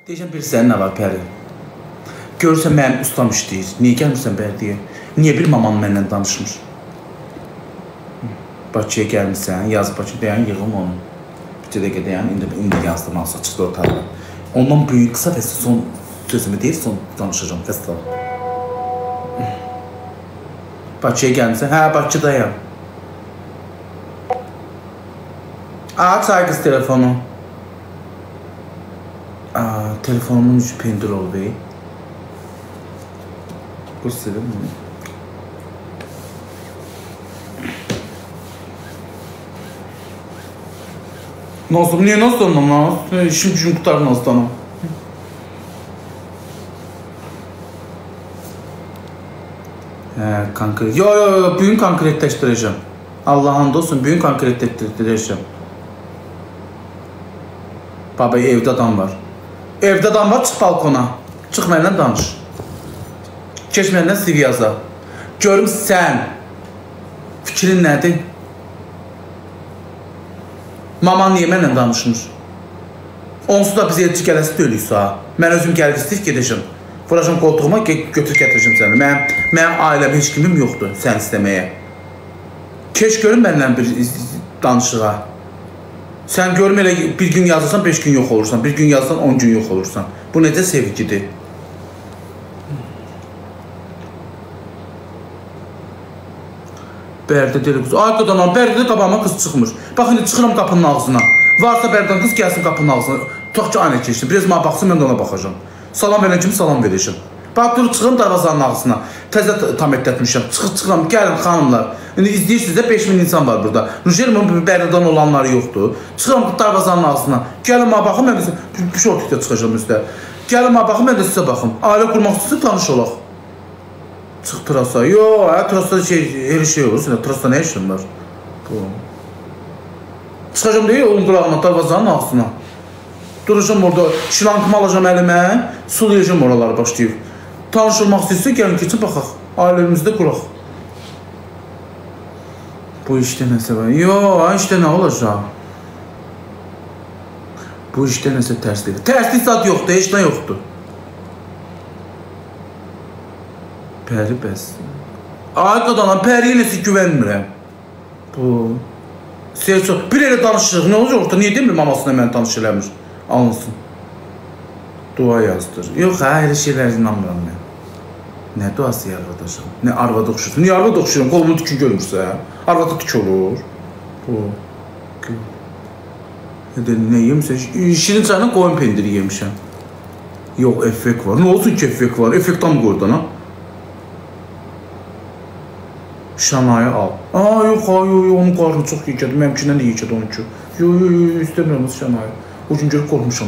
Deyəcəm, bir sənin nə var Pəri? Görürsən, mənim ustam işləyir. Niyə gəlmirsən Bərdiyə? Niyə bir maman mənlə danışmır? Bakıya gəlmirsən, yazı Bakı deyən yığım onu. Bir dəqiqə deyən, indi yazdım, alsa çıxdı ortalığa. Ondan böyük qısa və son sözümü deyil, son danışacağım, festival. Bakıya gəlmirsən? Hə, Bakıdayam. Aç ay qız telefonu. Telefonumun ucu pendir oldu. Gösterim mi? Nasıl? Niye nasıl anlam lan? İşim gücüm kurtar nasıl anlam? Kanka. Yo, bugün konkretleştireceğim. Allah'ın olsun, bugün konkretleştireceğim. Baba, evdə adam var. Evdə adam var, çıx balkona. Çıx mənimlə danış. Keç mənimlə CV yaza. Görüm sən. Fikrin nədir? Maman niyə mənimlə danışmır? Onsuz da biz elçi gələsi dölüysə. Mən özüm gəlib istəyib gedəcəm. Vuracam qoltuğuma, götür gətirəcəm səni. Mənim ailəm heç kimim yoxdur sən istəməyə. Keç görüm mənimlə bir danışığa. Sən görüm elə bir gün yazırsan 5 gün yox olursan, bir gün yazırsan 10 gün yox olursan. Bu necə sevgidir? Bərdə deyil qız. Ay qadanam, Bərdə qabağıma qız çıxmır. Bax, indi çıxıram qapının ağzına. Varsa Bərdən qız gəlsin qapının ağzına. Tutaq ki, aynı keçsin. Biraz mənə baxsın, mən də ona baxacam. Salam verən kimi salam verəcəm. Bax, durub çıxıram darvazanın ağzına. Təzə tam etdətmişəm. Çıxıram, gəlin xanımlar. İndi izləyirsiniz də 5000 insan var burada. Nujerimin Bərdədən olanları yoxdur. Çıxıram darvazanın ağzına. Gəlin mənə baxın, mən də bir şortikdə çıxacağım üstə. Gəlin mənə baxın, mən də sizə baxım. Ailə qurmaq istəyirsə tanış olaq. Çıx Trasa. Yox, Trasada her şey olur. Trasada nə işin var? Çıxacağım deyil, onun qulağına, darvazanın ağzına. Duracağım orada, şilankımı alacağım əlimə, sulayacağım oraları başlayıb. Tanış olmaq istəyirsə, gəlin keçin, baxaq. Ailəmizdə quraq. Bu işdə nəsə var. Yox, işdə nə olacaq? Bu işdə nəsə tərslik. Tərslik zad yoxdur, heç nə yoxdur. Pəri bəs. Ay qadanam, Pəriyə nəsə güvənmirəm. Bu. Serço, bir elə danışırıq, nə olacaq orada? Niyə demir mamasına məni tanış eləmir? Alınsın. Dua yazdır. Yox, elə şeylər inanmıram mən. Nə duası arvadacam? Nə arvada oxşursun? Niyə arvada oxşuram? Qolumun tükü görmürsə? Arvada tük olur. Bu. Nə yemişsən? Şirin çayla qoyun pendiri yemişəm. Yox, effekt var. Nə olsun ki effekt var? Effektdan mı qoyurdan ha? Şanayı al. Yox, onun qarnı çox yekədir. Mənimkindən də yekədir onunki. Yox, istəmirəm Şanayı. O gün görüb qorxmuşam.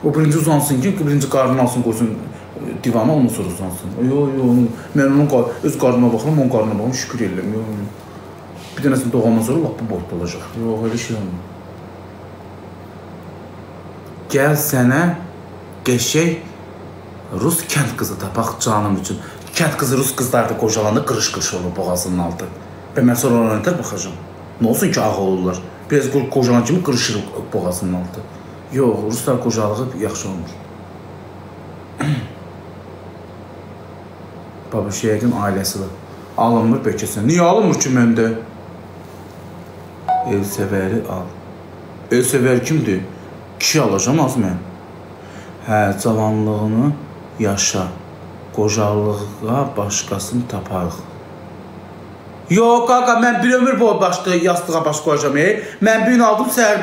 O birinci uzansın ki, birinci qarnını alsın, qoysun divana, ondan sonra uzansın. Mən onun öz qarnına baxıram, onun qarnına baxıram, şükür edirəm. Bir dənəsini doğandan sonra lap bu boyda olacaq. Yox, elə şey olmur. Gəl sənə qəşək Rus kənd qızı tapaq canım üçün. Kənd qızı Rus qızlar da qocalanda qırış-qırış olur boğazının altı. Və mən sonra ona nətər baxacam. Nə olsun ki, ağ olurlar. Biraz qocalan kimi qırışır boğazının altı. Yox, Ruslar qocalığı yaxşı olmur. Baba Şəhidin ailəsi var. Alınmır bəkəsən. Niyə alınmır ki məndə? Elsevəri al. Elsevər kimdir? Kişi alacam az mən. Hə, cavanlığını yaşa. Qocalığa başqasını taparıq. Yox, qaqa, mən bir ömür boyu yastığa baş qoyacam. Mən bir gün aldım, səhər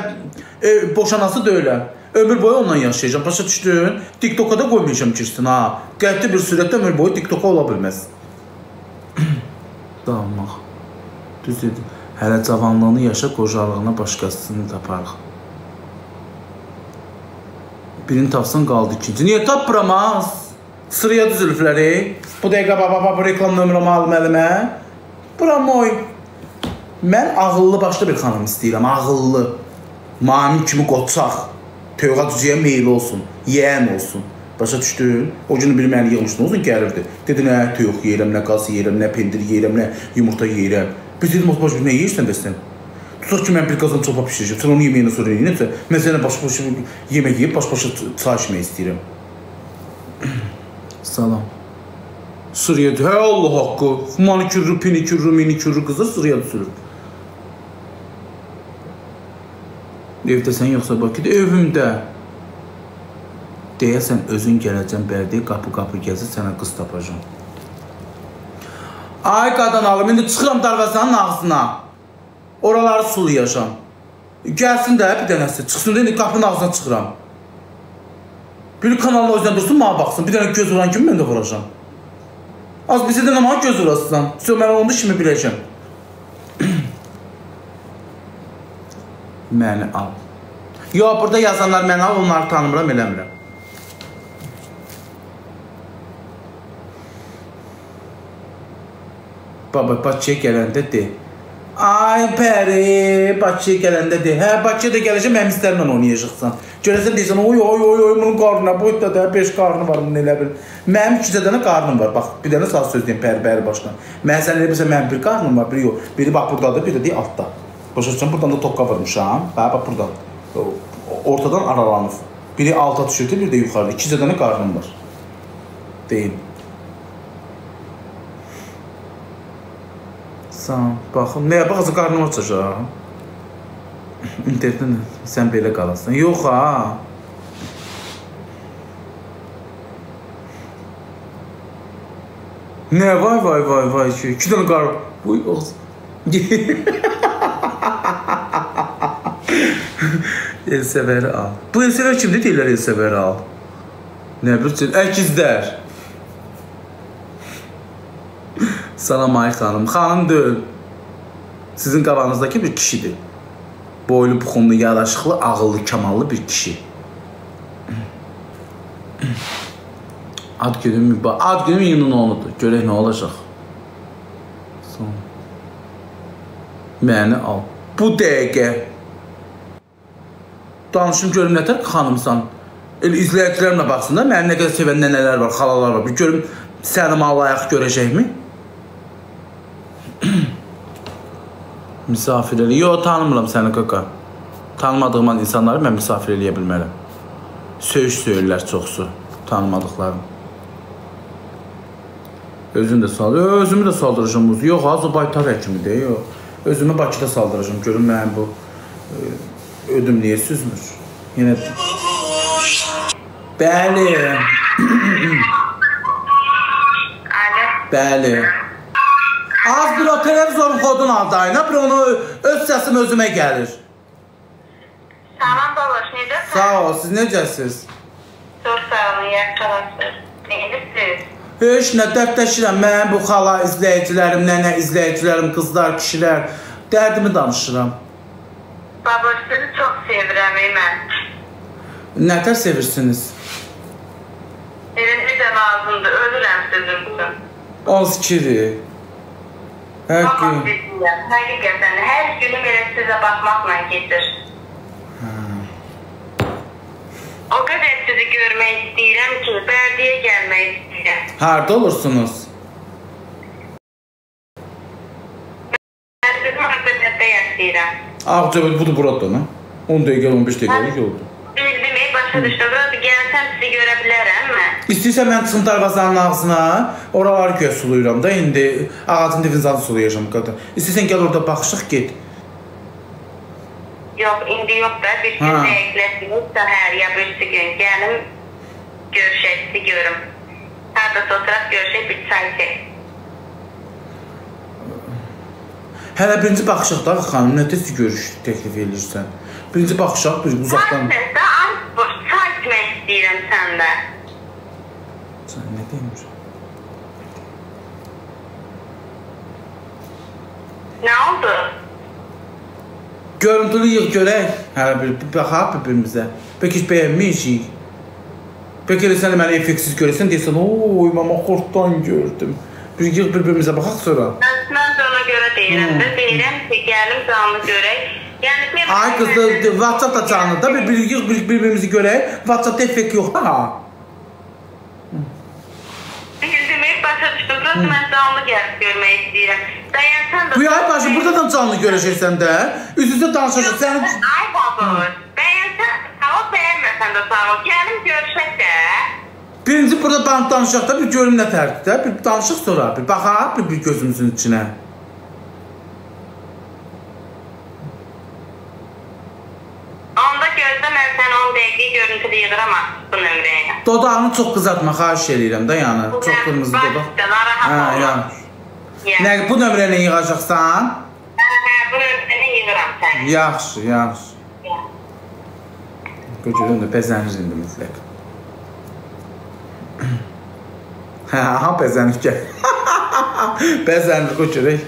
boşanası deyiləm. Ömür boyu ondan yaşayacam. Başa düşdün? TikTok'a da qoymayacam girsin, ha. Qəti bir sürətdə ömür boyu TikTok'a ola bilməz. Dağılmaq. Düz dedim. Hələ cavanlığını yaşa, qocalığına başqasını taparıq. Birini tapsan qaldı ikinci. Niyə tapıram, ha? Sıraya düzülüfləri. Bu dəqiqə, baba, bu reklam nömrəmi alım əlimə. Buram oy. Mən ağıllı başlı bir xanım istəyirəm, ağıllı. Mami kimi qoçaq. Tövğa düzüyə meyil olsun, yəyən olsun. Başa düşdün? O günü bir məni yığmışdın, o zaman gəlirdi. Dedi, nə tövq yeyirəm, nə qaz yeyirəm, nə pendir yeyirəm, nə yumurta yeyirəm. Biz dedim, o baş, nə yeyirsən bəsən? Tutaq ki, mən bir qazan çopa pişirəcəm. Sən onu yeməyinə sonra yiyinəcə. Mən sənə baş-başa yemək yiyib, baş-başa çay içmək istəyirəm. Salam. Suriye'de, hey Allah haqqı. Manikürrü, pinikürrü, minikürrü qızır Suriye'de sürüb. Evdəsən yoxsa Bakıda? Evimdə. Deyəsən, özün gələcəm bərdiyə, qapı-qapı gəzir, sənə qız tapacam. Ay qadan alım, indi çıxıram darvazanın ağzına. Oraları sulayacam. Gəlsin də bir dənəsi, çıxsın da indi qapının ağzına çıxıram. Bir kanalın o yüzden dursun, bana baxsın. Bir dənə göz vuran kimi mən də vuracam. Az bizə də nə mənə göz vurasın. Mən onu şimdi biləcəm. Məni al. Yox, burada yazanlar məni al, onları tanımıram, eləmirəm. Baba, Bakıya gələndə de. Ay pəri, Bakıya gələndə de. Hə, Bakıya da gələcəm, mənim istərimlə oynayacaqsan. Görəsən deyirsən, oy, bunun qarnına, bu da 5 qarnı var, bunu elə bil. Mənim 2 dənə qarnım var, bax, bir dənə sağ söz deyim, pəri başına. Mən sən elə bilsən, mənim bir qarnım var, biri yox. Biri bax buradadır, biri də deyil altda. Başa çıxan, buradan da tokka vurmuşam. Bax, buradan. Ortadan aralanıb. Biri alta düşür, biri də yuxarıda. 2 dənə qarnım var. Deyim. Sağ ol, baxın. Nəyə baxacaq, qarnım açacaq? İnternetdən sən belə qalasın. Yox, ha. Nə, vay ki. 2 dənə qarnım. Bu yox. Elseveri al. Bu Elsever kimdir deyirlər Elseveri al? Nə bilsin? Əkizlər. Salam ay xanım. Xanım deyil. Sizin qavanızdakı bir kişidir. Boylu, buxunlu, yaraşıqlı, ağıllı, kamallı bir kişi. Ad günüm iyunun 10'udur. Görək nə olacaq. Məni al. Bu dəqiqə. Danışım görüm nətər xanımsan. Elə izləyicilərimlə baxsınlar. Mənim nə qədər sevən nənələr var, xalalar var. Bir görüm səni mallayaq görəcəkmi? Misafir elə. Yox, tanımıram səni qaka. Tanımadığım insanları mən misafir eləyə bilmərəm. Söyüş söyürlər çoxsu. Tanımadıqlarım. Özünü də saldıracam. Özümü də saldıracam. Yox, Azərbaycan həkimidir. Yox. Özümü Bakıda saldıracam. Görün mənim bu ödüm niyə süzmür? Yenə... Bəli. Bəli. Az bir o televizorun kodunu aldı ayına, bir onu öz səsim özümə gəlir. Salam babaş, necəsiz? Sağ ol, siz necəsiz? Çox sağ olun, yaxşılasınız. Neyiniz? Heç nə, dərdləşirəm, mənim bu xala izləyicilərim, nənə izləyicilərim, qızlar, kişilər, dərdimi danışıram. Babaş, sizi çox sevirəm, mən. Nətər sevirsiniz? Evin də lazımdır, ölürəm sizin üçün. Az kiri. Həqiqətən, hər günüm elə sizə baxmaqla gedir. O qədər sizi görmək istəyirəm ki, Bərdiyə gəlmək istəyirəm. Harada olursunuz? Mən sizin mühabbətdə yaşayıram. Ağcabel budur buradan, 10 dəqiqə, 15 dəqiqəlik yoldur. Bildim, başa düşdüm. Gəlsəm sizi görə bilərəm mən. İstəyirsən mən çıxım darvazanın ağzına, oraları göz suluyuram da, indi ağacın divinizanı sulayacam qadın. İstəyirsən gəl orada baxışıq, get. Yox, indi yox da, bir gün dəqiqləsiniz, səhər ya birisi gün gəlim, görüşək, sizi görüm. Hərdəsə oturaq, görüşək, bir çay çək. Hələ birinci baxışıq da, xanım, nə tez görüş təklif edirsən? Birinci baxışaq, bir uzaqdan... Çay içmək istəyirəm səndə. Sən nə deyimir? Nə oldu? Görüntülü yığ görək, hələ bir baxaq bir-birimizə. Pək heç bəyənməyəcəyik. Pək elə sən mənə effeksiz görəsən, deyəsən, ooo, mama qortdan gördüm. Bir yığ bir-birimizə baxaq sonra. Mən də ona görə deyirəm də, deyirəm ki, gəlim canlı görək. Ay qızı, WhatsApp da canlı da, bir yığ bir-birimizi görək. WhatsAppda effekt yoxdur, ha? Bildim, başa düşdüm. Burası mən canlı gəlib görmək istəyirəm. Dayansan da... Bu ay bacı, burada da canlı görəcəksən də. Üz-üzə danışacaq. Ay babuş, dayansan sağ ol, bəyənməsən də sağ ol. Gəlim görüşək də. Birinci burada danışaq da, bir görüm nə tərdir də. Bir danışıq sonra, bir baxaq bir gözümüzün içinə. Onda gözlə, mən sənə 10 dəqiqə görüntülü yığıram bu nömrəyə. Dodağını çox qızartma, xahiş edirəm da yəni. Çox qırmızı dodaq. Nə, bu nömrəni yığacaqsan? Bu nömrəni yığıram sənə. Yaxşı, yaxşı. Görürüm də bəzənir indi mütləq. Ha, bəzənir gəl. Bəzənir, görürük.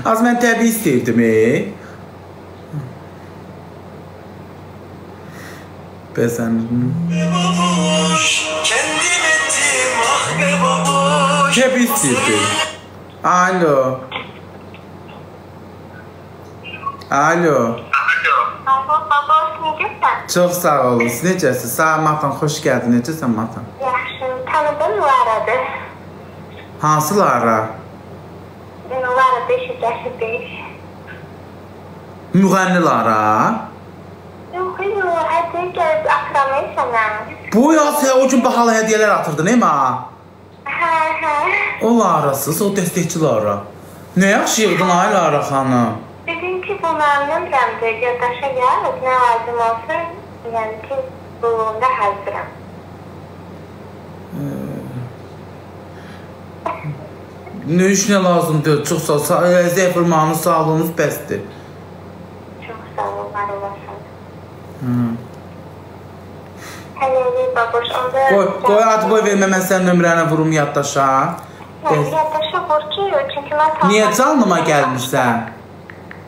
Az mən təbii istəyirdim, Bəzənir. Təbii istəyirdim. Alo. Alo. Babuş, necəsən? Çox sağ olun. Siz necəsiniz? Sağ ol, Matan. Xoş gəldin. Necəsən, Matan? Yaxşı. Tanıdın Laradı? Hansı Lara? Lara 505. Müğənni Lara? Yox, hədiyyə gəlib atıramayı sənə. Bu ya, sən o gün bahalı hədiyyələr atırdın, eyma? Hə. O Larasız, o dəstəkçi Lara. Nə yaxşı yığdın, ay Lara xanım? Dedim ki, bu mənim nömrəmdir. Yoldaşa gəl, nə lazım olsun, yəni ki, bulğunda hazıram. Nə iş nə lazımdır? Çox sağ ol. Zəif vurmağınız, sağlığınız bəsdir. Çox sağ ol, var olasın. Hələli, babuş, onda... Qoy, adı boy vermə, mən sənin nömrəni vurum yaddaşa. Yaddaşa vur ki, çünki mən... Niyə canlıma gəlmirsən?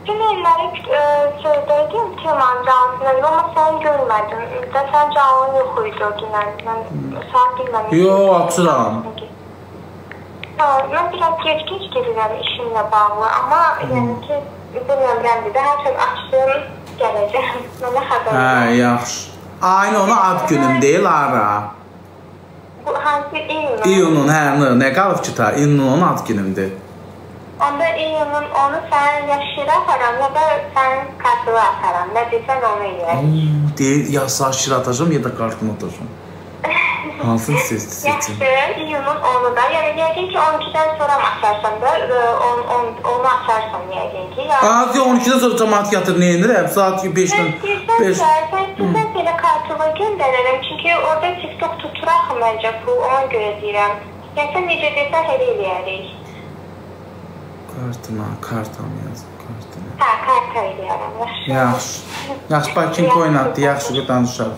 Günəlləri söydəydim Teman canlısına, amma sən görmədim. Sən canlı yox idi o günlər. Mən saat bilməmişdim. Yox, açıram. Mən biraz geç gedirəm işimlə bağlı, amma yəni ki, bu nömrəmdir də, hər şey açdım, gələcəm. Mənə xəbər Hə, yaxşı. Aynı ona ad günüm deyil, Lara. Bu hansı iyunun? İyunun, hə, nə qalıb ki ta, İyunun onun ad günümdür. Onda iyunun onu sənin ya şirə ataram, ya da sənin kartılı ataram. Nə deysən onu eləyək. Deyil, ya sağ şirə atacam, ya da kartımı atacam. Hansını seçsin? Yaxşı, iyunun 10-u da. Yəni, yəqin ki, 12-dən sonra mı açarsan da, onu açarsan yəqin ki. Azı 12-dən sonra cəmaat yatır, nə inirəm? Saat 5-dən... Sən belə kartılı göndərərəm, çünki orada TikTok tuturaq məncə bu, ona görə deyirəm. Yəni, sən necə deysən, elə eləyərik. Kartam yazım, kartına. Hə, karta eləyərəm, yaxşı. Yaxşı, bax, kim oynatdı, yaxşı, bir danışaq.